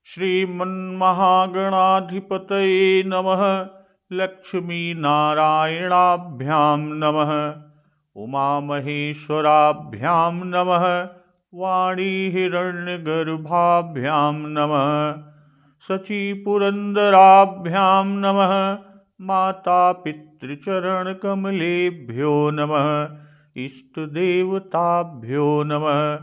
श्रीमन्महागणाधिपतये नमः। लक्ष्मीनारायणाभ्यां नमः। उमामहेश्वराभ्यां नमः। वाणीहिरण्यगर्भाभ्यां नमः। शचीपुरन्दराभ्यां नमः। मातापितृचरणकमलेभ्यो नमः। इष्टदेवताभ्यो नमः।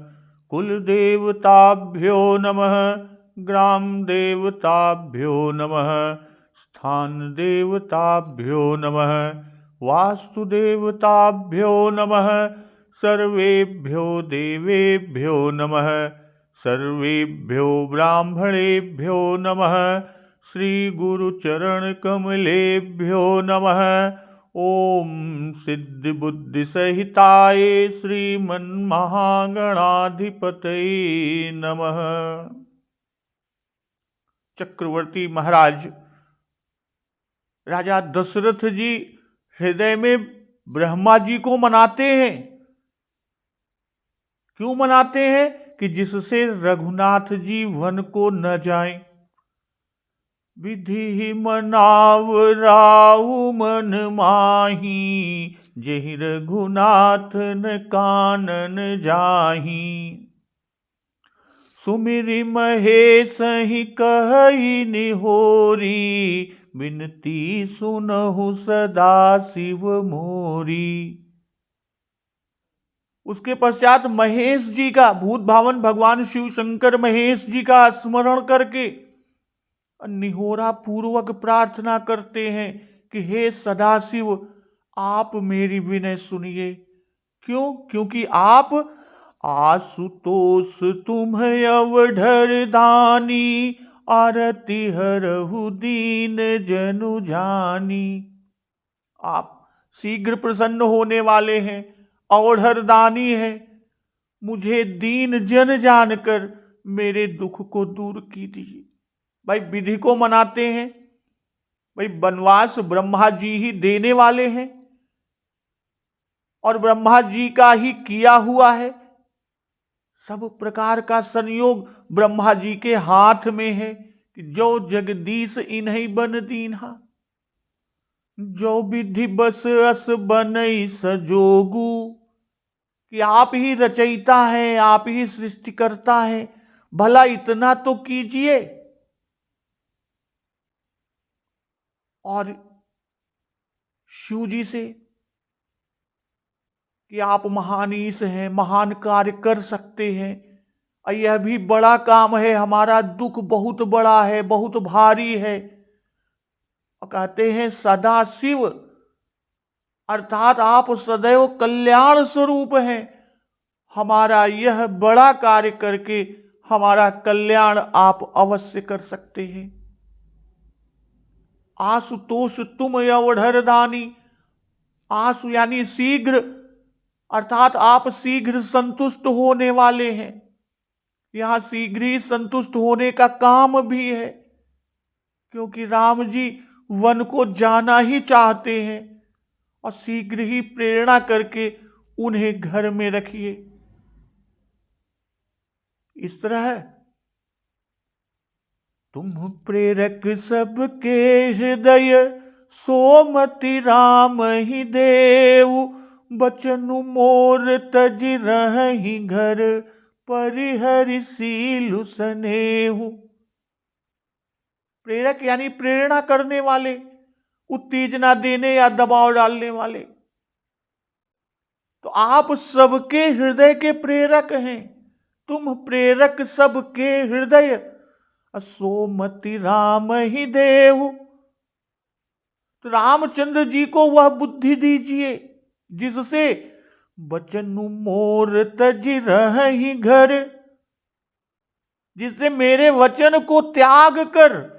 कुलदेवताभ्यो नमः। ग्रामदेवताभ्यो नमः। स्थानदेवताभ्यो नमः। वास्तुदेवताभ्यो नमः। सर्वेभ्यो देवेभ्यो नमः। सर्वेभ्यो ब्राह्मणेभ्यो नमः। श्रीगुरुचरणकमलेभ्यो नमः। ओम सिद्धिबुद्धिसहिताय श्रीमन्महागणाधिपतये नमः। चक्रवर्ती महाराज राजा दशरथ जी हृदय में ब्रह्मा जी को मनाते हैं। क्यों मनाते हैं? कि जिससे रघुनाथ जी वन को न जाएं। विधि मनाव राउ मन माही, जेहि रघुनाथ न कानन जाही। सुमिरि महेश ही कहई निहोरी, बिनती सुनहु सदा शिव मोरी। उसके पश्चात महेश जी का, भूत भावन भगवान शिव शंकर महेश जी का स्मरण करके निहोरा पूर्वक प्रार्थना करते हैं कि हे सदाशिव, आप मेरी विनय सुनिए। क्यों? क्योंकि आप आशुतोष तुम अवधर दानी, आरती हरहु दीन जनु जानी। आप शीघ्र प्रसन्न होने वाले हैं, अवधर दानी है। मुझे दीन जन जानकर मेरे दुख को दूर कीजिए। भाई विधि को मनाते हैं। भाई वनवास ब्रह्मा जी ही देने वाले हैं और ब्रह्मा जी का ही किया हुआ है। सब प्रकार का संयोग ब्रह्मा जी के हाथ में है कि जो जगदीश इन्हीं बन दीन्हा। जो विधि बस अस बनई सजोगु, कि आप ही रचयिता है, आप ही सृष्टि करता है, भला इतना तो कीजिए। और शिव जी से कि आप महान ईश हैं, महान कार्य कर सकते हैं, यह भी बड़ा काम है, हमारा दुख बहुत बड़ा है, बहुत भारी है। और कहते हैं सदा शिव, अर्थात आप सदैव कल्याण स्वरूप हैं। हमारा यह बड़ा कार्य करके हमारा कल्याण आप अवश्य कर सकते हैं। आशुतोष तुम अवधर दानी। आशु यानी शीघ्र, अर्थात आप शीघ्र संतुष्ट होने वाले हैं। यहां शीघ्र ही संतुष्ट होने का काम भी है, क्योंकि राम जी वन को जाना ही चाहते हैं और शीघ्र ही प्रेरणा करके उन्हें घर में रखिए। इस तरह तुम प्रेरक सबके हृदय, सोमति राम ही देव। बचनु मोर तज रहि घर, परिहरि सीलु सनेहु। प्रेरक यानी प्रेरणा करने वाले, उत्तेजना देने या दबाव डालने वाले। तो आप सबके हृदय के प्रेरक हैं। तुम प्रेरक सबके हृदय, सोमति राम ही देहु। तो रामचंद्र जी को वह बुद्धि दीजिए जिससे बचनु मोर तज रहि घर, जिससे मेरे वचन को त्याग कर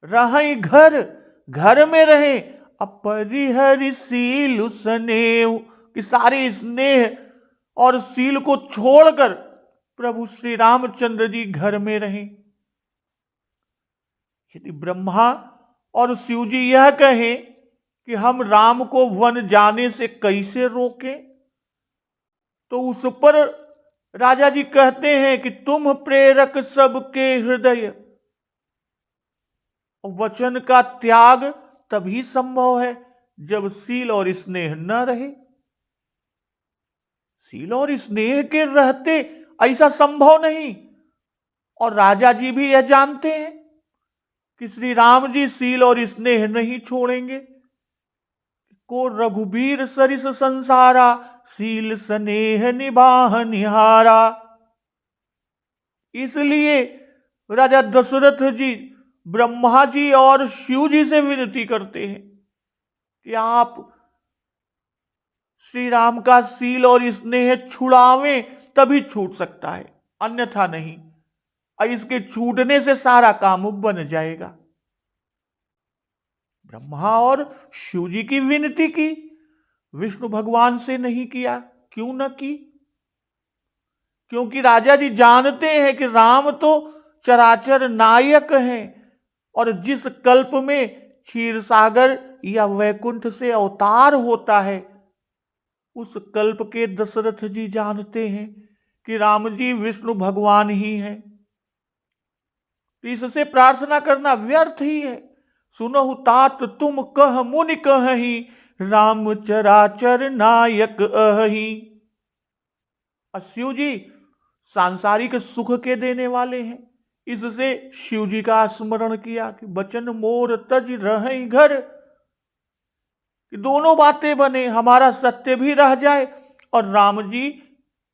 रहि घर, घर में रहे। अपरिहरि सील स्नेह, कि सारे स्नेह और सील को छोड़कर प्रभु श्री रामचंद्र जी घर में रहें। यदि ब्रह्मा और शिव जी यह कहें कि हम राम को वन जाने से कैसे रोकें, तो उस पर राजा जी कहते हैं कि तुम प्रेरक सबके हृदय। वचन का त्याग तभी संभव है जब सील और स्नेह न रहे। सील और स्नेह के रहते ऐसा संभव नहीं। और राजा जी भी यह जानते हैं कि श्री राम जी सील और स्नेह नहीं छोड़ेंगे। को रघुबीर सरिस संसारा, सील स्नेह निबाह निहारा। इसलिए राजा दशरथ जी ब्रह्मा जी और शिव जी से विनती करते हैं कि आप श्री राम का सील और स्नेह छुड़ावें, तभी छूट सकता है, अन्यथा नहीं। और इसके छूटने से सारा काम बन जाएगा। ब्रह्मा और शिव जी की विनती की, विष्णु भगवान से नहीं किया। क्यों न की? क्योंकि राजा जी जानते हैं कि राम तो चराचर नायक हैं और जिस कल्प में क्षीर सागर या वैकुंठ से अवतार होता है, उस कल्प के दशरथ जी जानते हैं कि राम जी विष्णु भगवान ही हैं। इससे प्रार्थना करना व्यर्थ ही है। सुनहु तात तुम कह मुनि कहि, राम चराचर नायक अहि। शिव जी सांसारिक सुख के देने वाले हैं। इससे शिव जी का स्मरण किया कि बचन मोर तज रहे घर, कि दोनों बातें बने, हमारा सत्य भी रह जाए और राम जी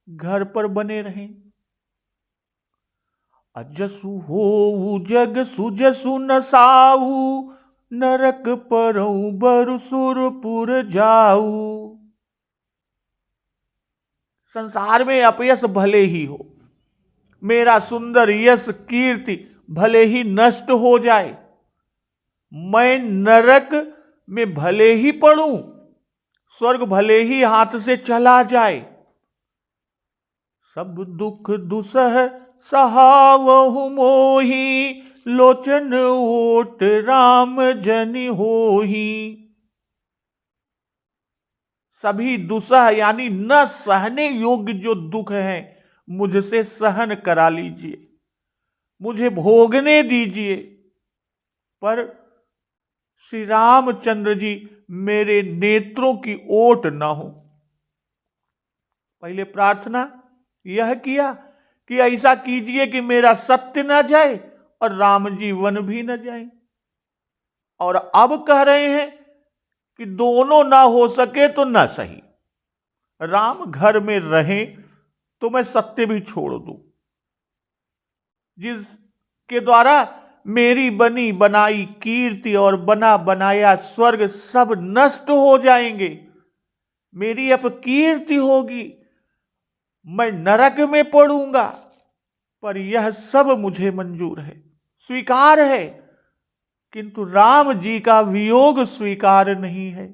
घर पर बने रहें। अजसु हो जग सुजसु नसाऊ, नरक परऊ बरु सुरपुर जाऊ। संसार में अपयश भले ही हो, मेरा सुंदर यश कीर्ति भले ही नष्ट हो जाए, मैं नरक में भले ही पड़ूं, स्वर्ग भले ही हाथ से चला जाए, सब दुख दुसह सहावहु मोही, लोचन ओट राम जनि होही। सभी दुसह यानी न सहने योग्य जो दुख हैं, मुझसे सहन करा लीजिए, मुझे भोगने दीजिए, पर श्री रामचंद्र जी मेरे नेत्रों की ओट न हो। पहले प्रार्थना यह किया कि ऐसा कीजिए कि मेरा सत्य न जाए और राम जी वन भी न जाए। और अब कह रहे हैं कि दोनों ना हो सके तो न सही, राम घर में रहें तो मैं सत्य भी छोड़ दूं, जिसके द्वारा मेरी बनी बनाई कीर्ति और बना बनाया स्वर्ग सब नष्ट हो जाएंगे, मेरी अपकीर्ति होगी, मैं नरक में पड़ूंगा। पर यह सब मुझे मंजूर है, स्वीकार है, किंतु राम जी का वियोग स्वीकार नहीं है।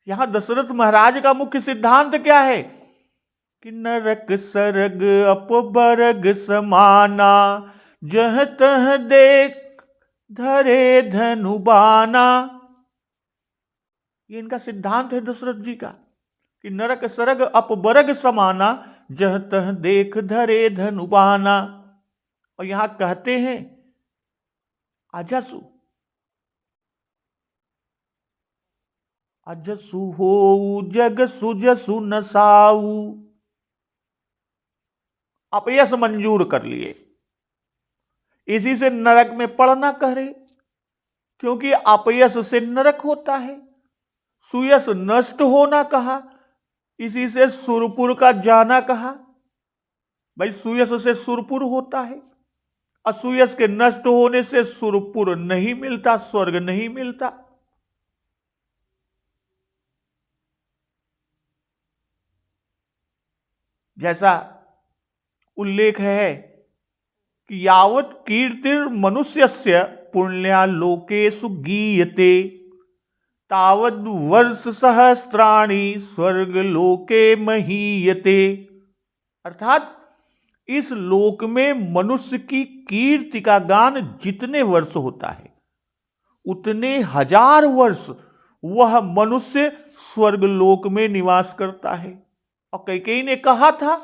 यहां दशरथ महाराज का मुख्य सिद्धांत क्या है कि नरक सरग अपबरग समाना, जह तह देख धरे धनुबाना। ये इनका सिद्धांत है दशरथ जी का कि नरक सरग अपबरग समाना, जह तह देख धरे धनुबाना। और यहां कहते हैं अजसु, अजसु हो जग सुजसु नसाऊ। अपयश मंजूर कर लिए, इसी से नरक में पड़ना कह रहे, क्योंकि अपयश से नरक होता है। सुयश नष्ट होना कहा, इसी से सुरपुर का जाना कहा। भाई सुयश से सुरपुर होता है, असुयश के नष्ट होने से सुरपुर नहीं मिलता, स्वर्ग नहीं मिलता। जैसा उल्लेख है कि यावत कीर्तिर मनुष्यस्य पुण्यालोकेषु गीयते, तावद वर्ष सहस्त्राणि स्वर्ग लोके महीयते। अर्थात इस लोक में मनुष्य की कीर्ति का गान जितने वर्ष होता है, उतने हजार वर्ष वह मनुष्य स्वर्ग लोक में निवास करता है। और कैकेयी ने कहा था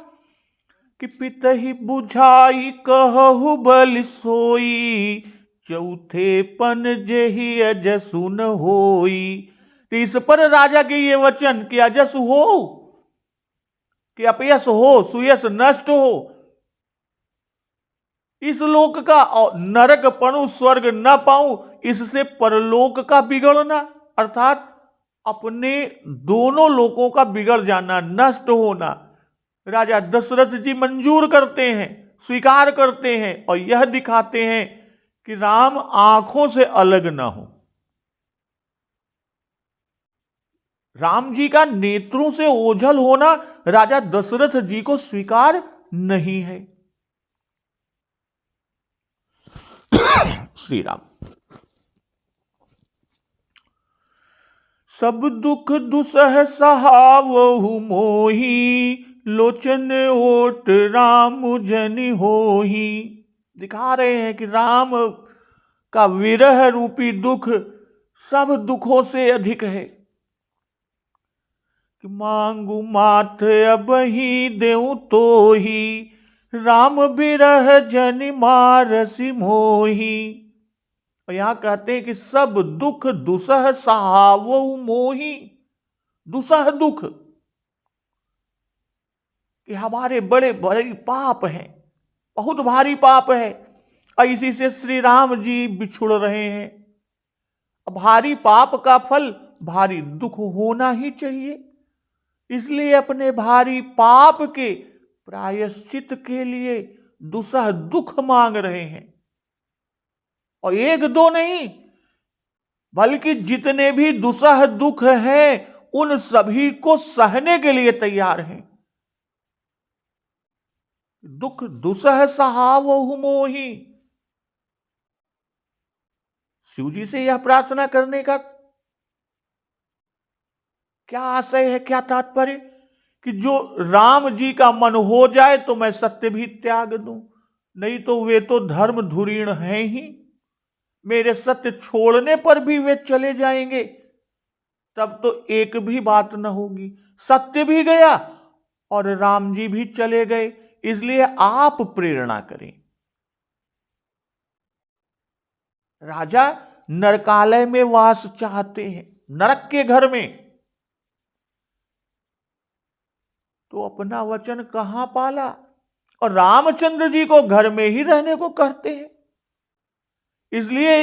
कि पितहि बुझाई कहु बल सोई, चौथे पन जेहि अजसु न होई। तो इस पर राजा के ये वचन कि अजस हो, कि अपयश हो, सुयश नष्ट हो, इस लोक का और नरक पणु स्वर्ग न पाऊं, इससे परलोक का बिगड़ना अर्थात अपने दोनों लोकों का बिगड़ जाना, नष्ट होना, राजा दशरथ जी मंजूर करते हैं, स्वीकार करते हैं और यह दिखाते हैं कि राम आंखों से अलग ना हो। राम जी का नेत्रों से ओझल होना राजा दशरथ जी को स्वीकार नहीं है। श्री राम। सब दुख दुसह सहावहु मोही, लोचन ओट राम जनि होही। दिखा रहे हैं कि राम का विरह रूपी दुख सब दुखों से अधिक है। कि मांगू माथ अब ही देऊं तो ही, राम बिरह जनि मारसि मोही। और यहां कहते हैं कि सब दुख दुसह सहावहु मोही। दुसह दुख कि हमारे बड़े बड़े पाप हैं, बहुत भारी पाप है और इसी से श्री राम जी बिछुड़ रहे हैं। भारी पाप का फल भारी दुख होना ही चाहिए, इसलिए अपने भारी पाप के प्रायश्चित के लिए दुसह दुख मांग रहे हैं। और एक दो नहीं, बल्कि जितने भी दुसह दुख हैं उन सभी को सहने के लिए तैयार हैं। दुख दुसह सहावहु मोही। शिव जी से यह प्रार्थना करने का क्या आशय है, क्या तात्पर्य? कि जो राम जी का मन हो जाए तो मैं सत्य भी त्याग दूं, नहीं तो वे तो धर्म धुरीण हैं ही, मेरे सत्य छोड़ने पर भी वे चले जाएंगे, तब तो एक भी बात न होगी। सत्य भी गया और राम जी भी चले गए, इसलिए आप प्रेरणा करें। राजा नरकालय में वास चाहते हैं, नरक के घर में, तो अपना वचन कहां पाला और रामचंद्र जी को घर में ही रहने को कहते हैं। इसलिए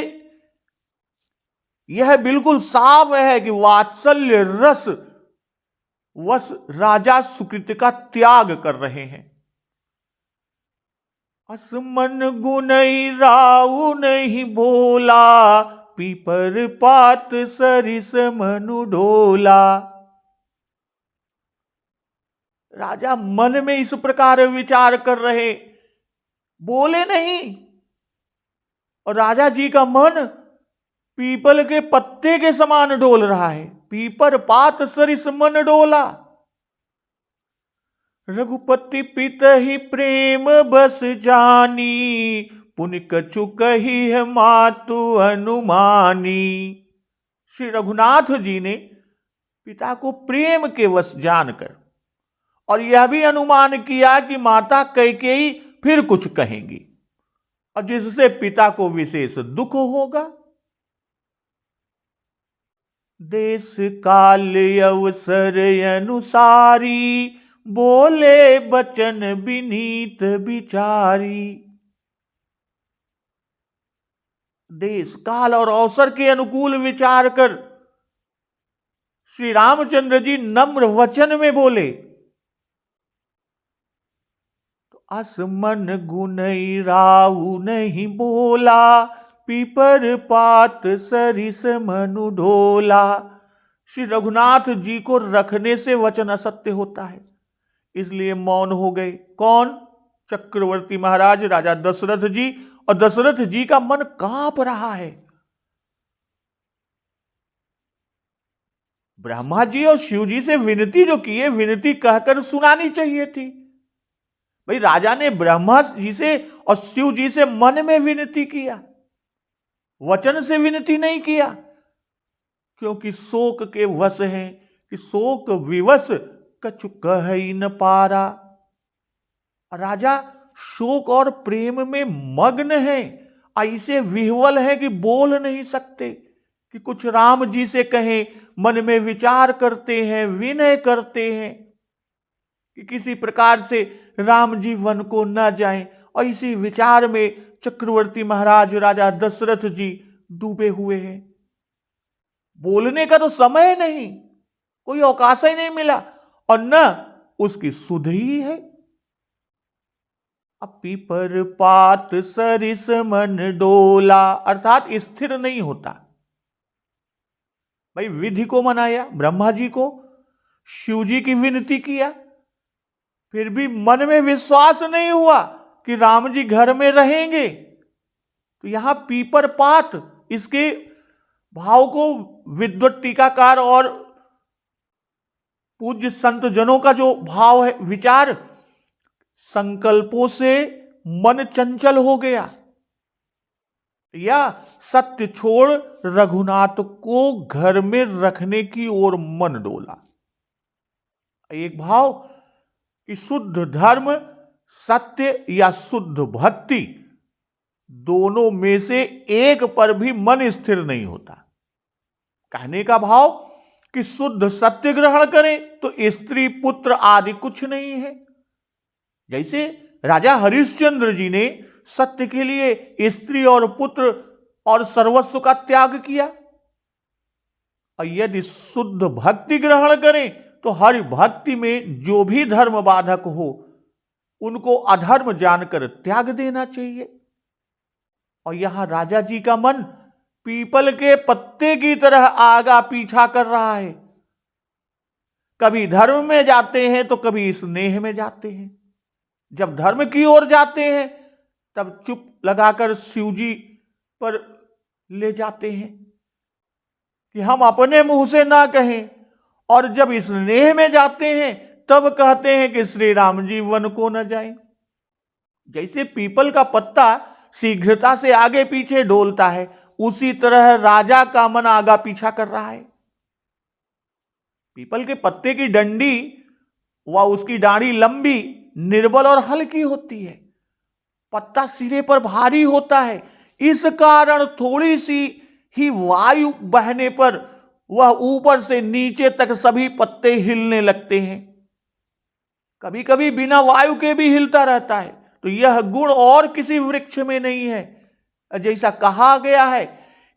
यह बिल्कुल साफ है कि वात्सल्य रस वश राजा सुकृत का त्याग कर रहे हैं। असमन गुनई राउ नहीं बोला, पीपर पात सरिस मनु ढोला। राजा मन में इस प्रकार विचार कर रहे, बोले नहीं, और राजा जी का मन पीपल के पत्ते के समान डोल रहा है। पीपर पात सरिस मन डोला। रघुपति पित ही प्रेम बस जानी, पुनि कछु कही है मातु अनुमानी। श्री रघुनाथ जी ने पिता को प्रेम के वश जानकर और यह भी अनुमान किया कि माता कैकेयी फिर कुछ कहेंगी और जिससे पिता को विशेष दुख होगा। देश काल अवसर अनुसारी, बोले बचन विनीत विचारी। देश काल और अवसर के अनुकूल विचार कर श्री रामचंद्र जी नम्र वचन में बोले, असमन गुनई राउ नहीं बोला, पीपर पात सरिस मनु ढोला। श्री रघुनाथ जी को रखने से वचन असत्य होता है, इसलिए मौन हो गए। कौन? चक्रवर्ती महाराज राजा दशरथ जी। और दशरथ जी का मन कांप रहा है। ब्रह्मा जी और शिव जी से विनती जो की है, विनती कहकर सुनानी चाहिए थी। भाई राजा ने ब्रह्मा जी से और शिव जी से मन में विनती किया, वचन से विनती नहीं किया, क्योंकि शोक के वश हैं कि शोक विवश कछु कहि न पारा। राजा शोक और प्रेम में मग्न है, ऐसे विह्वल है कि बोल नहीं सकते, कि कुछ राम जी से कहें, मन में विचार करते हैं, विनय करते हैं कि किसी प्रकार से राम जी वन को न जाएं। और इसी विचार में चक्रवर्ती महाराज राजा दशरथ जी डूबे हुए हैं। बोलने का तो समय नहीं, कोई अवकाश ही नहीं मिला, और न उसकी सुध ही है। अब पीपर पात सरिस मन डोला, अर्थात स्थिर नहीं होता। भाई विधि को मनाया, ब्रह्मा जी को, शिव जी की विनती किया, फिर भी मन में विश्वास नहीं हुआ कि राम जी घर में रहेंगे। तो यहां पीपर पात, इसके भाव को विद्वत टीकाकार और पूज्य संत जनों का जो भाव है, विचार, संकल्पों से मन चंचल हो गया, या सत्य छोड़ रघुनाथ को घर में रखने की ओर मन डोला। एक भाव कि शुद्ध धर्म, सत्य या शुद्ध भक्ति, दोनों में से एक पर भी मन स्थिर नहीं होता। कहने का भाव कि शुद्ध सत्य ग्रहण करें तो स्त्री पुत्र आदि कुछ नहीं है। जैसे राजा हरिश्चंद्र जी ने सत्य के लिए स्त्री और पुत्र और सर्वस्व का त्याग किया, और यदि शुद्ध भक्ति ग्रहण करें तो हर भक्ति में जो भी धर्म बाधक हो उनको अधर्म जानकर त्याग देना चाहिए। और यहां राजा जी का मन पीपल के पत्ते की तरह आगा पीछा कर रहा है। कभी धर्म में जाते हैं तो कभी स्नेह में जाते हैं। जब धर्म की ओर जाते हैं तब चुप लगाकर शिव जी पर ले जाते हैं कि हम अपने मुंह से ना कहें, और जब स्नेह में जाते हैं तब कहते हैं कि श्री राम जी वन को न जाएं। जैसे पीपल का पत्ता शीघ्रता से आगे पीछे डोलता है, उसी तरह राजा का मन आगा पीछा कर रहा है। पीपल के पत्ते की डंडी व उसकी डाढ़ी लंबी, निर्बल और हल्की होती है। पत्ता सिरे पर भारी होता है, इस कारण थोड़ी सी ही वायु बहने पर वह ऊपर से नीचे तक सभी पत्ते हिलने लगते हैं। कभी कभी बिना वायु के भी हिलता रहता है। तो यह गुण और किसी वृक्ष में नहीं है। जैसा कहा गया है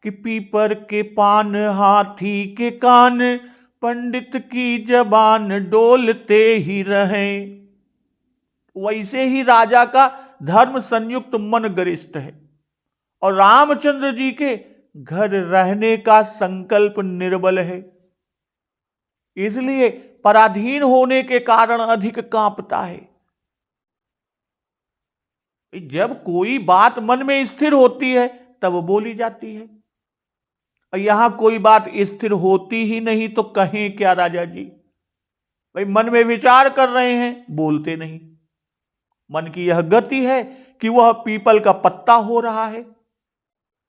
कि पीपर के पान हाथी के कान, पंडित की जबान डोलते ही रहें। वैसे ही राजा का धर्म संयुक्त मन गरिष्ठ है, और रामचंद्र जी के घर रहने का संकल्प निर्बल है, इसलिए पराधीन होने के कारण अधिक कांपता है। जब कोई बात मन में स्थिर होती है तब बोली जाती है, और यहां कोई बात स्थिर होती ही नहीं तो कहें क्या राजा जी। भाई मन में विचार कर रहे हैं, बोलते नहीं। मन की यह गति है कि वह पीपल का पत्ता हो रहा है,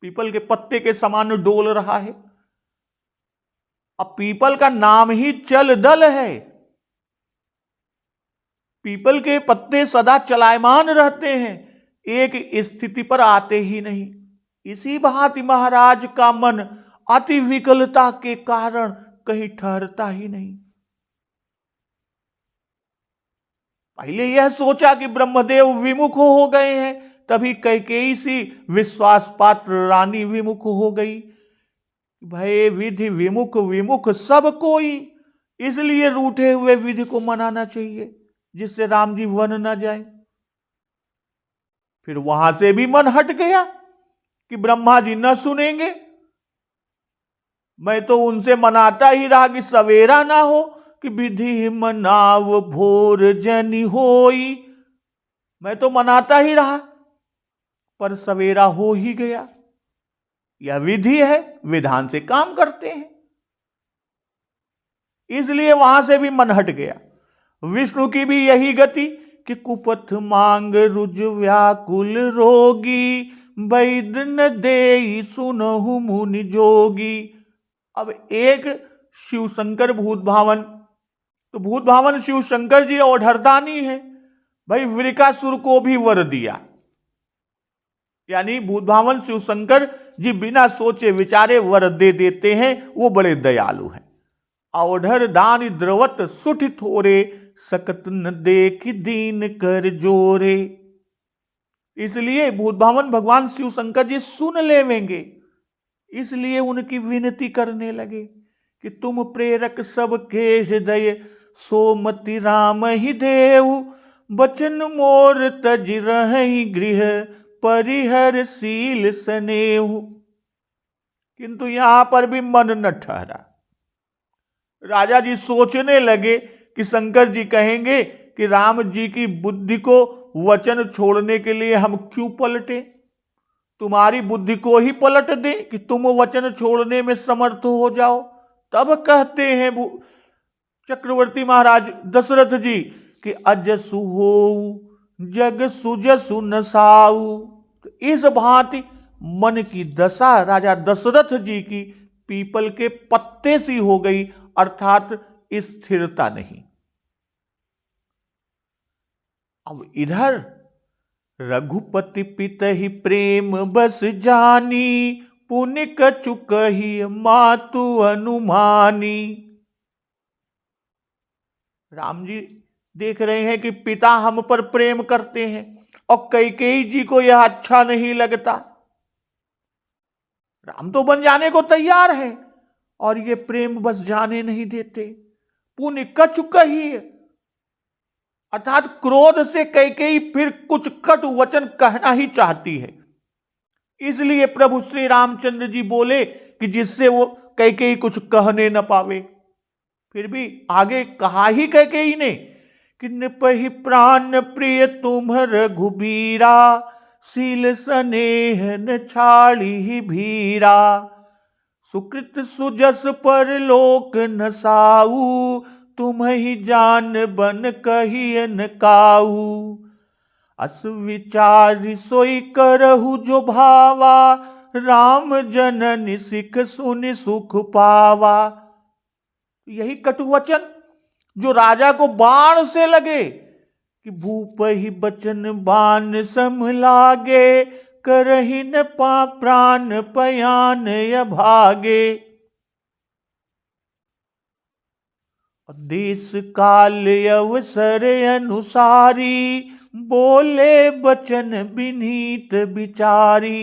पीपल के पत्ते के समान डोल रहा है। अब पीपल का नाम ही चल दल है। पीपल के पत्ते सदा चलायमान रहते हैं, एक स्थिति पर आते ही नहीं। इसी भांति महाराज का मन अति विकलता के कारण कहीं ठहरता ही नहीं। पहले यह सोचा कि ब्रह्मदेव विमुख हो गए हैं, तभी कैकेयी सी विश्वास पात्र रानी विमुख हो गई। भय विधि विमुख विमुख सब कोई, इसलिए रूठे हुए विधि को मनाना चाहिए जिससे राम जी वन न जाए। फिर वहां से भी मन हट गया कि ब्रह्मा जी न सुनेंगे। मैं तो उनसे मनाता ही रहा कि सवेरा ना हो कि विधि मनाव भोर जनि होई। मैं तो मनाता ही रहा, पर सवेरा हो ही गया। यह विधि है, विधान से काम करते हैं, इसलिए वहां से भी मन हट गया। विष्णु की भी यही गति कि कुपथ मांग रुज व्याकुल रोगी, वैद न देई सुनहु मुनि जोगी। अब एक शिव शंकर भूत भावन तो भूत भावन शिव शंकर जी औढ़रदानी है भाई, वृकासुर को भी वर दिया। यानी भूत भावन शिव शंकर जी बिना सोचे विचारे वर दे देते हैं, वो बड़े दयालु हैं। औढ़र दान द्रवत सुठ थोरे, सकत न देख दीन कर जोरे। इसलिए भूत भावन भगवान शिव शंकर जी सुन लेवेंगे, इसलिए उनकी विनती करने लगे कि तुम प्रेरक सबके हृदय, सोमति राम ही देव, बचन मोर तज रहि गृह, परिहर सील सनेहु। किंतु यहां पर भी मन न ठहरा। राजा जी सोचने लगे कि शंकर जी कहेंगे कि राम जी की बुद्धि को वचन छोड़ने के लिए हम क्यों पलटे, तुम्हारी बुद्धि को ही पलट दे कि तुम वचन छोड़ने में समर्थ हो जाओ। तब कहते हैं चक्रवर्ती महाराज दशरथ जी कि अजसु हो जग सुजसु नसाऊ। तो इस भांति मन की दशा राजा दशरथ जी की पीपल के पत्ते सी हो गई, अर्थात स्थिरता नहीं। अब इधर रघुपति पितहि प्रेम बस जानी, पुण्य कछु कही मातु अनुमानी। राम जी देख रहे हैं कि पिता हम पर प्रेम करते हैं और कैकेयी जी को यह अच्छा नहीं लगता। राम तो बन जाने को तैयार है और ये प्रेम बस जाने नहीं देते। पुण्य कछु कही, अर्थात क्रोध से कैकेयी फिर कुछ कटु वचन कहना ही चाहती है। इसलिए प्रभु श्री रामचंद्र जी बोले कि जिससे वो कैकेयी कुछ कहने न पावे। फिर भी आगे कहा ही कैकेयी ने कि नृपहि प्राण प्रिय तुम रघुबीरा, सील स्नेह न छाड़ी भीरा, सुकृत सुजस पर लोक न साऊ, तुम ही जान बन कही न काऊ, अस विचार सोई करहु जो भावा, राम जननी सिख सुनि सुख पावा। यही कटुवचन जो राजा को बाण से लगे कि भूप ही बचन बाण सम लागे, करहि न प्राण पयान भागे। देश काल अवसर अनुसारी, बोले बचन विनीत विचारी।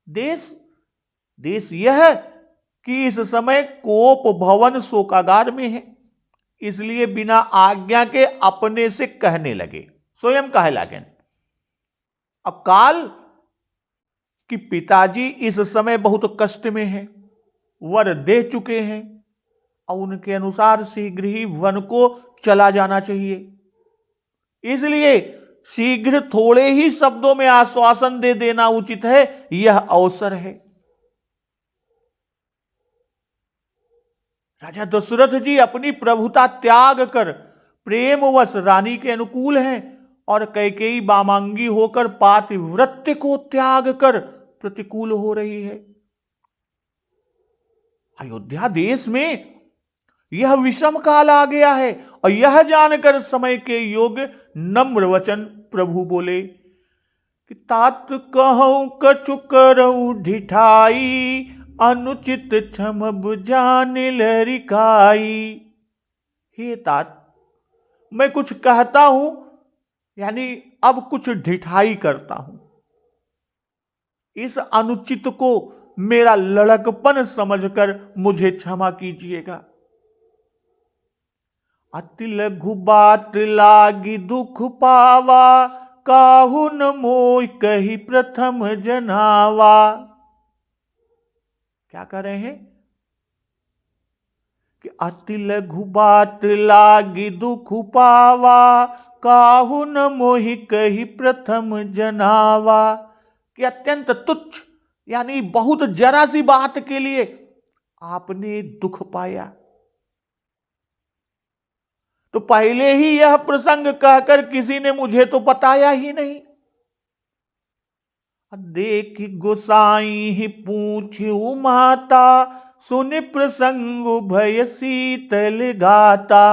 देश यह कि इस समय कोप भवन शोकागार में है, इसलिए बिना आज्ञा के अपने से कहने लगे, स्वयं कहे लगे। अकाल कि पिताजी इस समय बहुत कष्ट में हैं, वर दे चुके हैं और उनके अनुसार शीघ्र ही वन को चला जाना चाहिए। इसलिए शीघ्र थोड़े ही शब्दों में आश्वासन दे देना उचित है, यह अवसर है। राजा दशरथ जी अपनी प्रभुता त्याग कर प्रेमवश रानी के अनुकूल हैं और कैकेयी वामांगी होकर पातिव्रत्य को त्याग कर प्रतिकूल हो रही है। अयोध्या देश में यह विषम काल आ गया है और यह जानकर समय के योग नम्र वचन प्रभु बोले कि तात कहूं कछु करऊं ढिठाई, अनुचित क्षमब जान लरिकाई। हे तात, मैं कुछ कहता हूं यानी अब कुछ ढिठाई करता हूं, इस अनुचित को मेरा लड़कपन समझकर मुझे क्षमा कीजिएगा। अति लघु बात लागी दुख पावा, काहू न मोय कही प्रथम जनावा। क्या कर रहे हैं कि अति लघु बात लागी दुख पावा, काहू न मोहि कही प्रथम जनावा। कि अत्यंत तुच्छ यानी बहुत जरा सी बात के लिए आपने दुख पाया, तो पहले ही यह प्रसंग कहकर किसी ने मुझे तो बताया ही नहीं। देख गोसाई ही पूछू माता, सुनि प्रसंग भय शीतल गाता।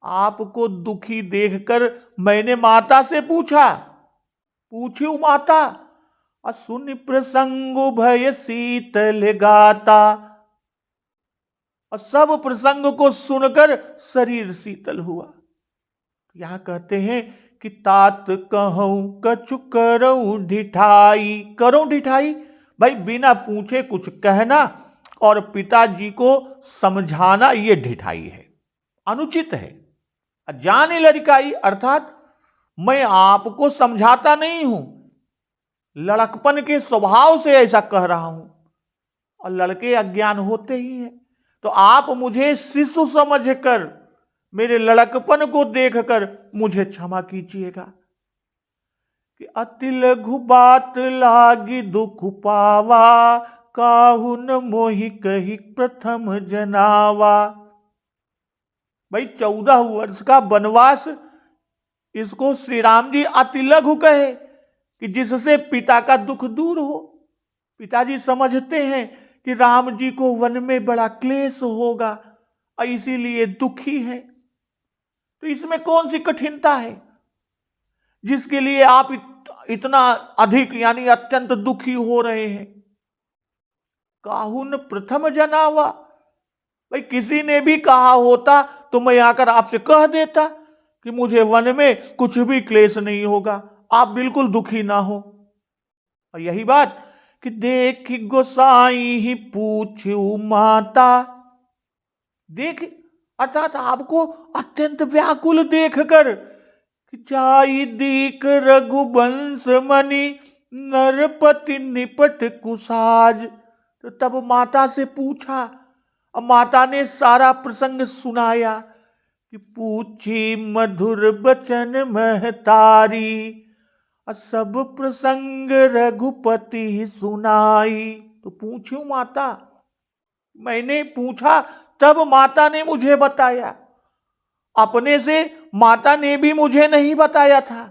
आपको दुखी देखकर मैंने माता से पूछा, पूछ्यू माता, सुनि प्रसंग भय शीतल गाता। और सब प्रसंग को सुनकर शरीर शीतल हुआ। यहां कहते हैं कि तात कहूं कछु करऊं ढिठाई। करूं ढिठाई, भाई बिना पूछे कुछ कहना और पिताजी को समझाना, यह ढिठाई है, अनुचित है। जाने लड़काई अर्थात मैं आपको समझाता नहीं हूं, लड़कपन के स्वभाव से ऐसा कह रहा हूं, और लड़के अज्ञान होते ही हैं। तो आप मुझे शिशु समझकर, मेरे लड़कपन को देखकर मुझे क्षमा कीजिएगा। कि अति लघु बात लागी दुख पावा, काहू न मोहि कही प्रथम जनावा। भाई 14 वर्ष का वनवास, इसको श्री राम जी अति लघु कहे कि जिससे पिता का दुख दूर हो। पिताजी समझते हैं कि राम जी को वन में बड़ा क्लेश होगा और इसीलिए दुखी है। तो इसमें कौन सी कठिनता है जिसके लिए आप इतना अधिक यानी अत्यंत दुखी हो रहे हैं। काहुन प्रथम जनावा, भाई किसी ने भी कहा होता तो मैं आकर आपसे कह देता कि मुझे वन में कुछ भी क्लेश नहीं होगा, आप बिल्कुल दुखी ना हो। और यही बात कि देख गोसाई ही पूछू माता। देख अर्थात आपको अत्यंत व्याकुल देखकर, जाई दीक रघुवंश मणि नरपति निपट कुसाज। तो तब माता से पूछा, अब माता ने सारा प्रसंग सुनाया कि पूछी मधुर बचन महतारी, सब प्रसंग रघुपति सुनाई। तो पूछूं माता, मैंने पूछा तब माता ने मुझे बताया, अपने से माता ने भी मुझे नहीं बताया था।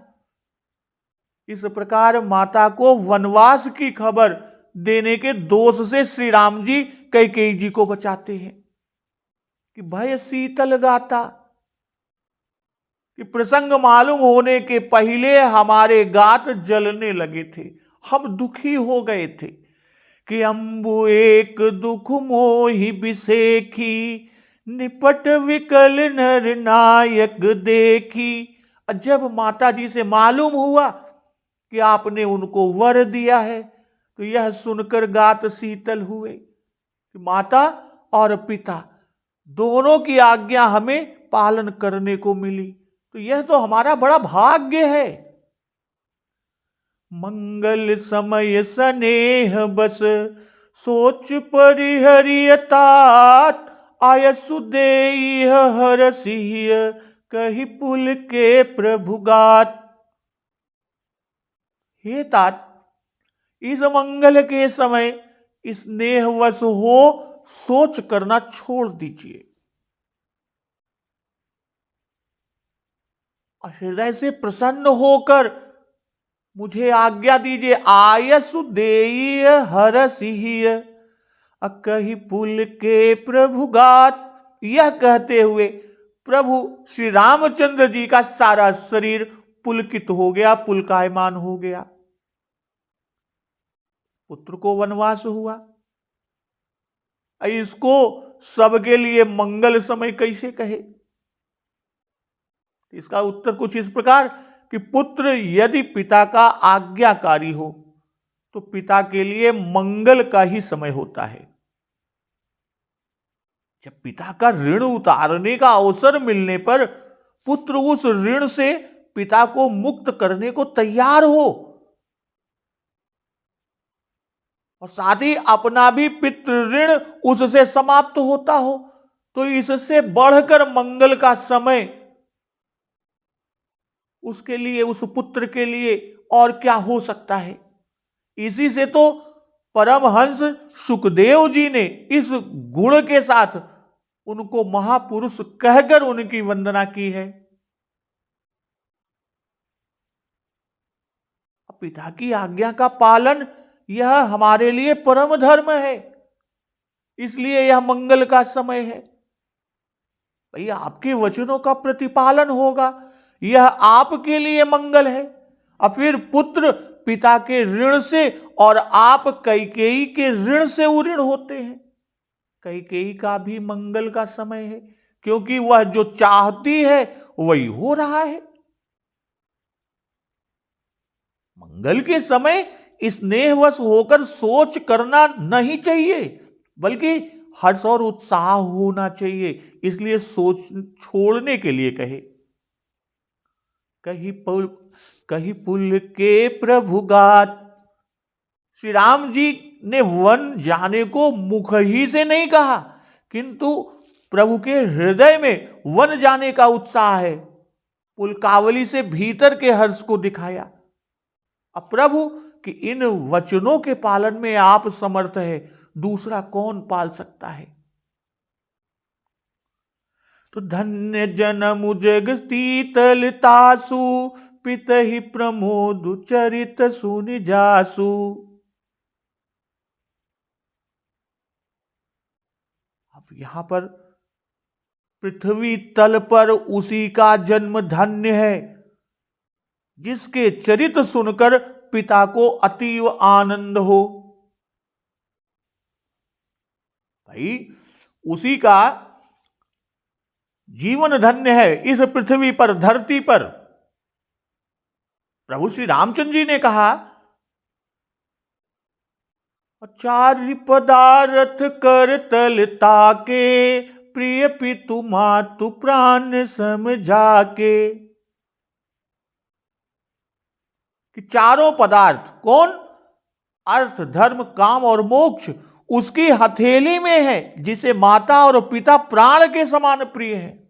इस प्रकार माता को वनवास की खबर देने के दोष से श्री राम जी कैकेयी जी को बचाते हैं कि भय शीतल गाता, कि प्रसंग मालूम होने के पहले हमारे गात जलने लगे थे, हम दुखी हो गए थे। कि अम्बु एक दुख मोहि बिसेखी, निपट विकल नर नायक देखी। जब माता जी से मालूम हुआ कि आपने उनको वर दिया है तो यह सुनकर गात शीतल हुए कि माता और पिता दोनों की आज्ञा हमें पालन करने को मिली, तो यह तो हमारा बड़ा भाग्य है। मंगल समय स्नेह बस सोच परिहरियतात, आयसु देह हरसिय कही पुल के प्रभुगात। हे तात, इस मंगल के समय स्नेहवश हो सोच करना छोड़ दीजिए, हृदय से प्रसन्न होकर मुझे आज्ञा दीजिए। आयसु देय हरसिय कही पुल के प्रभुगात। यह कहते हुए प्रभु श्री रामचंद्र जी का सारा शरीर पुलकित हो गया, पुलकायमान हो गया। पुत्र को वनवास हुआ, इसको सबके लिए मंगल समय कैसे कहे? इसका उत्तर कुछ इस प्रकार कि पुत्र यदि पिता का आज्ञाकारी हो तो पिता के लिए मंगल का ही समय होता है। जब पिता का ऋण उतारने का अवसर मिलने पर पुत्र उस ऋण से पिता को मुक्त करने को तैयार हो और साथ ही अपना भी पितृ ऋण उससे समाप्त होता हो, तो इससे बढ़कर मंगल का समय उसके लिए, उस पुत्र के लिए और क्या हो सकता है। इसी से तो परमहंस सुखदेव जी ने इस गुण के साथ उनको महापुरुष कहकर उनकी वंदना की है। पिता की आज्ञा का पालन यह हमारे लिए परम धर्म है, इसलिए यह मंगल का समय है। भाई आपके वचनों का प्रतिपालन होगा, यह आपके लिए मंगल है। और फिर पुत्र पिता के ऋण से और आप कैकेयी के ऋण से उऋण होते हैं। कैकेयी का भी मंगल का समय है, क्योंकि वह जो चाहती है वही हो रहा है। मंगल के समय स्नेहवश होकर सोच करना नहीं चाहिए, बल्कि हर्ष और उत्साह होना चाहिए। इसलिए सोच छोड़ने के लिए कहे। कही पुल के प्रभु गात। श्री राम जी ने वन जाने को मुख ही से नहीं कहा, किंतु प्रभु के हृदय में वन जाने का उत्साह है। पुलकावली से भीतर के हर्ष को दिखाया। अब प्रभु कि इन वचनों के पालन में आप समर्थ है, दूसरा कौन पाल सकता है। तो धन्य जनमु जग शीतलतासु, पितहि प्रमोद चरित सुनि जासु। अब यहां पर पृथ्वी तल पर उसी का जन्म धन्य है, जिसके चरित सुनकर पिता को अतीव आनंद हो। भाई उसी का जीवन धन्य है इस पृथ्वी पर, धरती पर। प्रभु श्री रामचंद्र जी ने कहा, चारि पदार्थ कर तल ताके, प्रिय पितु मातु प्राण समझाके। कि चारों पदार्थ कौन? अर्थ, धर्म, काम और मोक्ष उसकी हथेली में है, जिसे माता और पिता प्राण के समान प्रिय है।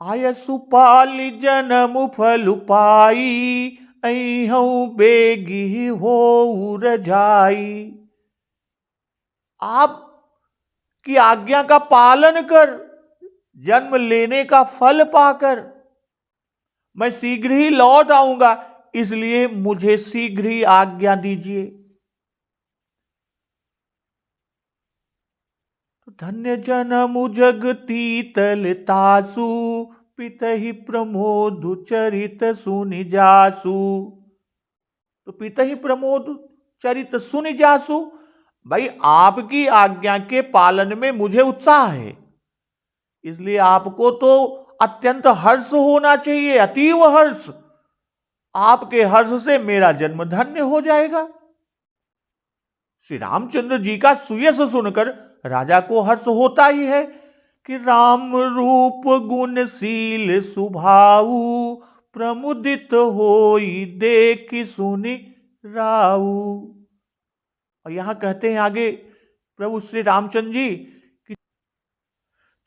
आयसु पाली जन्म फल पाई, अहू बेगी हो रजाई। आप की आज्ञा का पालन कर, जन्म लेने का फल पाकर मैं शीघ्र ही लौट आऊंगा, इसलिए मुझे शीघ्र ही आज्ञा दीजिए। धन्य जनमु जगती तलतासु, पितहि प्रमोद चरित सुनि जासु। तो पितहि प्रमोद चरित सुनि जासु, भाई आपकी आज्ञा के पालन में मुझे उत्साह है, इसलिए आपको तो अत्यंत हर्ष होना चाहिए, अतीव हर्ष। आपके हर्ष से मेरा जन्म धन्य हो जाएगा। श्री रामचंद्र जी का सुयश सुनकर राजा को हर्ष होता ही है कि राम रूप गुणशील सुभाऊ, प्रमुदित होई देखि सुनि राऊ। और यहां कहते हैं आगे प्रभु श्री रामचंद्र जी कि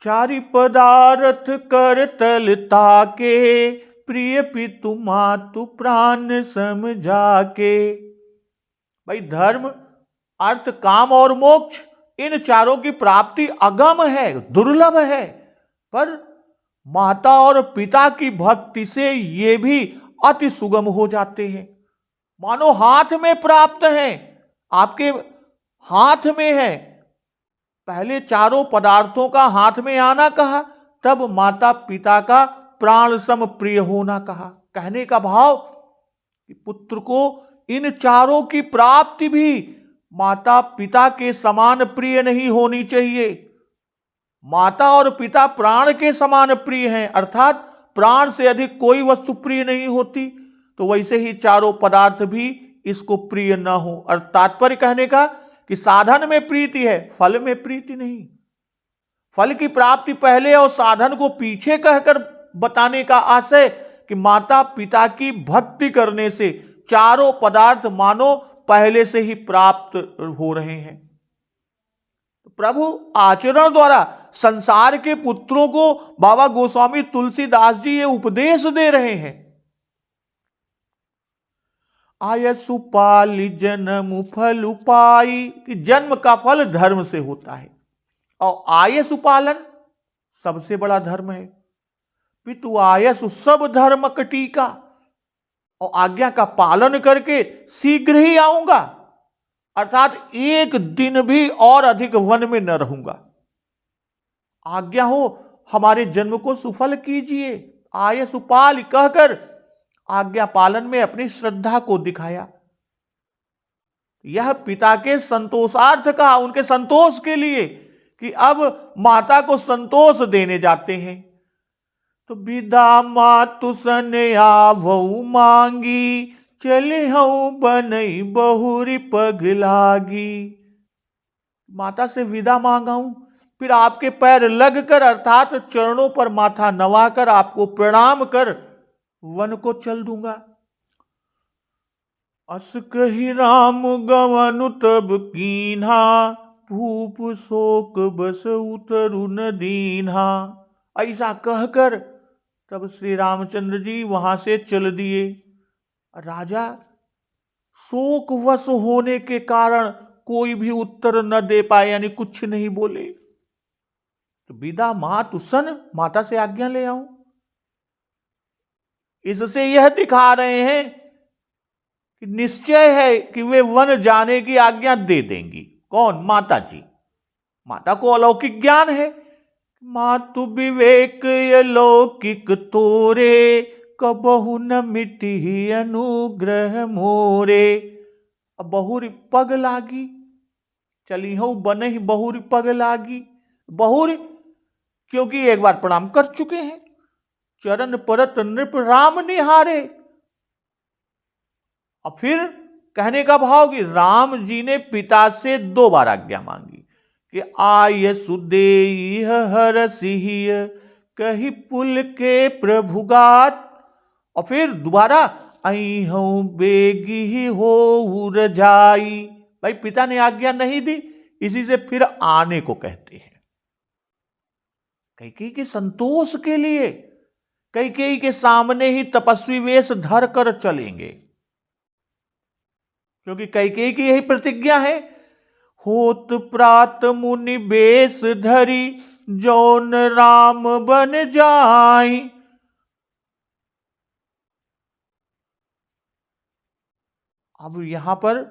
चारि पदार्थ कर तल ताके, प्रिय पितु मातु प्राण समझाके। भाई धर्म, अर्थ, काम और मोक्ष, इन चारों की प्राप्ति अगम है, दुर्लभ है, पर माता और पिता की भक्ति से ये भी अति सुगम हो जाते हैं। मानो हाथ में प्राप्त हैं, आपके हाथ में है। पहले चारों पदार्थों का हाथ में आना कहा, तब माता पिता का प्राण सम प्रिय होना कहा। कहने का भाव कि पुत्र को इन चारों की प्राप्ति भी माता पिता के समान प्रिय नहीं होनी चाहिए। माता और पिता प्राण के समान प्रिय हैं, अर्थात प्राण से अधिक कोई वस्तु प्रिय नहीं होती। तो वैसे ही चारों पदार्थ भी इसको प्रिय न हो। और तात्पर्य कहने का कि साधन में प्रीति है, फल में प्रीति नहीं। फल की प्राप्ति पहले और साधन को पीछे कहकर बताने का आशय कि माता पिता की भक्ति करने से चारों पदार्थ मानो पहले से ही प्राप्त हो रहे हैं। प्रभु आचरण द्वारा संसार के पुत्रों को बाबा गोस्वामी तुलसीदास जी ये उपदेश दे रहे हैं। आयसु पाली जन्म फल पाई, कि जन्म का फल धर्म से होता है, और आयसु पालन सबसे बड़ा धर्म है। पितु आयसु सब धर्म कटीका। और आज्ञा का पालन करके शीघ्र ही आऊंगा, अर्थात एक दिन भी और अधिक वन में न रहूंगा। आज्ञा हो हमारे जन्म को सुफल कीजिए, आय सुपाल कहकर आज्ञा पालन में अपनी श्रद्धा को दिखाया। यह पिता के संतोषार्थ कहा, उनके संतोष के लिए कि अब माता को संतोष देने जाते हैं। तो विदा मातु सन आवऊ मांगी, चले हूं बनई बहुरी पगलागी। माता से विदा मांगा हूं, फिर आपके पैर लगकर अर्थात चरणों पर माथा नवाकर आपको प्रणाम कर वन को चल दूंगा। अस कही राम गवनु तब कीन्हा, भूप शोक बस उतरु न दीन्हा। ऐसा कहकर तब श्री रामचंद्र जी वहां से चल दिए। राजा शोकवश होने के कारण कोई भी उत्तर न दे पाए, यानी कुछ नहीं बोले। तो विदा मातु सन, माता से आज्ञा ले आऊं। इससे यह दिखा रहे हैं कि निश्चय है कि वे वन जाने की आज्ञा दे देंगी। कौन? माता जी। माता को अलौकिक ज्ञान है। मातु विवेक अलौकिक तोरे, कबहु न मिटी अनुग्रह मोरे। अब बहुरी पग लागी, चली हूं बनहि बहुरी पग लागी। बहुरी क्योंकि एक बार प्रणाम कर चुके हैं। चरण परत नृप राम निहारे। और फिर कहने का भाव कि राम जी ने पिता से 2 बार आज्ञा मांगी कि आय सुदेह हरसिह, कही पुल के प्रभुगात। और फिर दोबारा आई हूं बेगी हो रजाई। भाई पिता ने आज्ञा नहीं दी, इसी से फिर आने को कहते हैं। कैकेयी के संतोष के लिए कैकेयी के सामने ही तपस्वी वेश धर कर चलेंगे, क्योंकि कैकेयी की यही प्रतिज्ञा है। होत प्रात मुनि बेश धरी, जौन राम बन जाई। अब यहां पर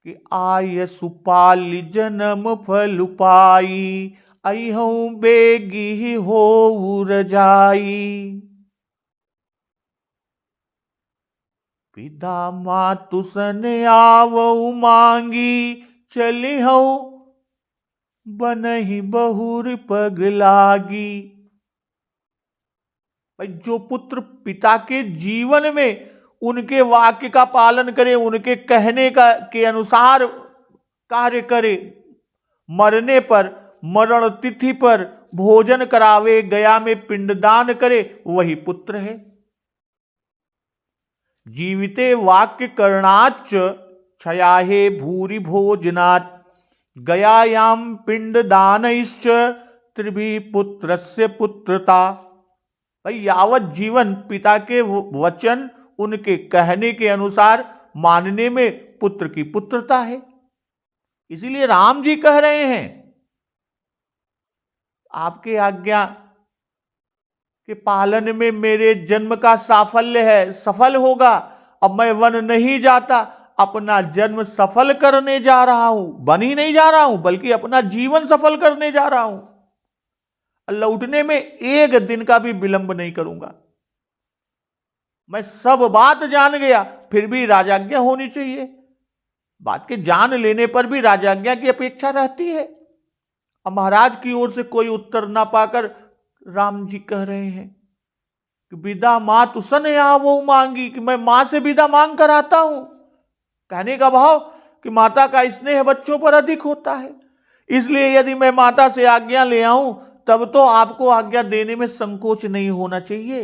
कि आय सुपाली जन्म फल पाई, अहूं बेगी हो रजाई। पिता मातु सन आवऊ मांगी, चली हूं बनहि बहुर पग लागी। भाई जो पुत्र पिता के जीवन में उनके वाक्य का पालन करे, उनके कहने का के अनुसार कार्य करे, मरने पर मरण तिथि पर भोजन करावे, गया में पिंडदान करे, वही पुत्र है। जीविते वाक्य करणाच, क्षयाहे भूरि भोजनात्, गयायाम पिंडदानश्च त्रिभि पुत्रस्य पुत्रता। भाई यावत जीवन पिता के वचन उनके कहने के अनुसार मानने में पुत्र की पुत्रता है। इसीलिए राम जी कह रहे हैं आपके आज्ञा के पालन में मेरे जन्म का साफल्य है, सफल होगा। अब मैं वन नहीं जाता, अपना जन्म सफल करने जा रहा हूं। वन ही नहीं जा रहा हूं, बल्कि अपना जीवन सफल करने जा रहा हूं। लौटने में एक दिन का भी विलंब नहीं करूंगा। मैं सब बात जान गया, फिर भी राजाज्ञा होनी चाहिए। बात के जान लेने पर भी राजाज्ञा की अपेक्षा रहती है। अब महाराज की ओर से कोई उत्तर ना पाकर राम जी कह रहे हैं कि विदा मातु सन आवऊ मांगी, कि मैं मां से विदा मांग कर आता हूं। कहने का भाव कि माता का स्नेह बच्चों पर अधिक होता है, इसलिए यदि मैं माता से आज्ञा ले आऊं तब तो आपको आज्ञा देने में संकोच नहीं होना चाहिए।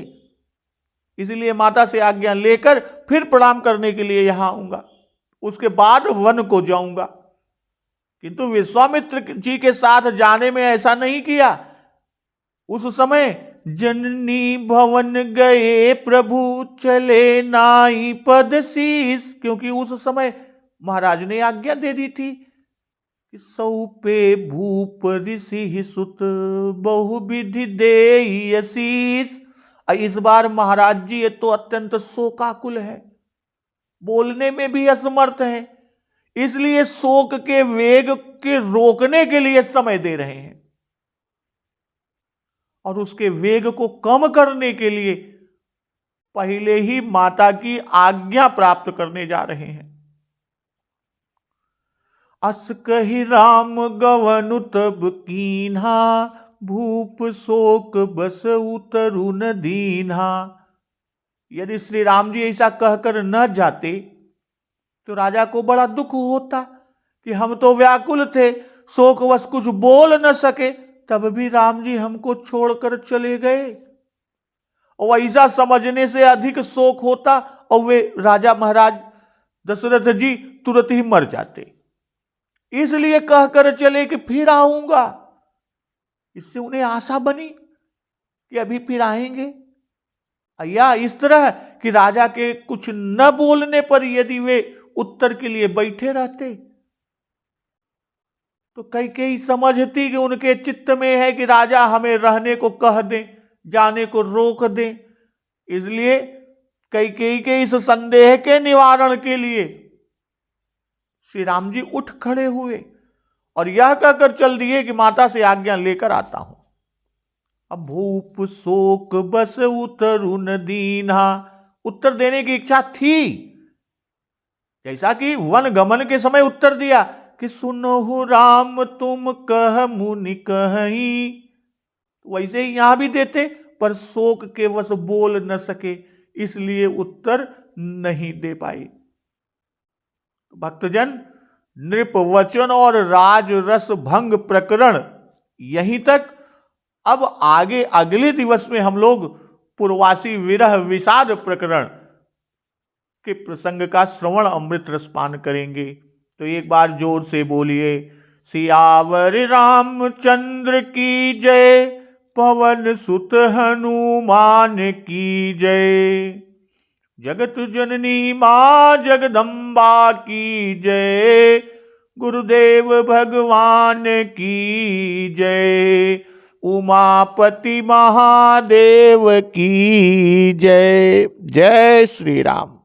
इसलिए माता से आज्ञा लेकर फिर प्रणाम करने के लिए यहां आऊंगा, उसके बाद वन को जाऊंगा। किंतु विश्वामित्र जी के साथ जाने में ऐसा नहीं किया। उस समय जननी भवन गए प्रभु, चले नाई पद शीस। क्योंकि उस समय महाराज ने आज्ञा दे दी थी कि सौपे भूप ऋषि सुत, बहुविधि देई असीस। इस बार महाराज जी ये तो अत्यंत शोकाकुल है, बोलने में भी असमर्थ है, इसलिए शोक के वेग के रोकने के लिए समय दे रहे हैं और उसके वेग को कम करने के लिए पहले ही माता की आज्ञा प्राप्त करने जा रहे हैं। अस कहि राम गवनु तब कीन्हा, भूप शोक बस उतरु न दीन्हा। यदि श्री राम जी ऐसा कहकर न जाते तो राजा को बड़ा दुख होता कि हम तो व्याकुल थे, शोकवश कुछ बोल न सके, तब भी राम जी हमको छोड़कर चले गए। और ऐसा समझने से अधिक शोक होता और वे राजा महाराज दशरथ जी तुरंत ही मर जाते। इसलिए कहकर चले कि फिर आऊंगा। इससे उन्हें आशा बनी कि अभी फिर आएंगे। या इस तरह कि राजा के कुछ न बोलने पर यदि वे उत्तर के लिए बैठे रहते तो कई समझती कि उनके चित्त में है कि राजा हमें रहने को कह दें, जाने को रोक दें। इसलिए कई के इस संदेह के निवारण के लिए श्री राम जी उठ खड़े हुए और यह कहकर चल दिए कि माता से आज्ञा लेकर आता हूं। अब भूप शोक बस उतरु न दीन्हा, उत्तर देने की इच्छा थी, जैसा कि वन गमन के समय उत्तर दिया कि सुनो राम तुम कह मुनि कहीं, वैसे ही यहां भी देते, पर शोक के वश बोल न सके इसलिए उत्तर नहीं दे पाए। भक्तजन, नृप वचन और राजरस भंग प्रकरण यहीं तक। अब आगे अगले दिवस में हम लोग पूर्वासी विरह विषाद प्रकरण के प्रसंग का श्रवण अमृत रसपान करेंगे। तो एक बार जोर से बोलिए, सियावर रामचंद्र की जय, पवन सुत हनुमान की जय, जगत जननी मां जगदम्बा की जय, गुरुदेव भगवान की जय, उमापति महादेव की जय। जय श्री राम।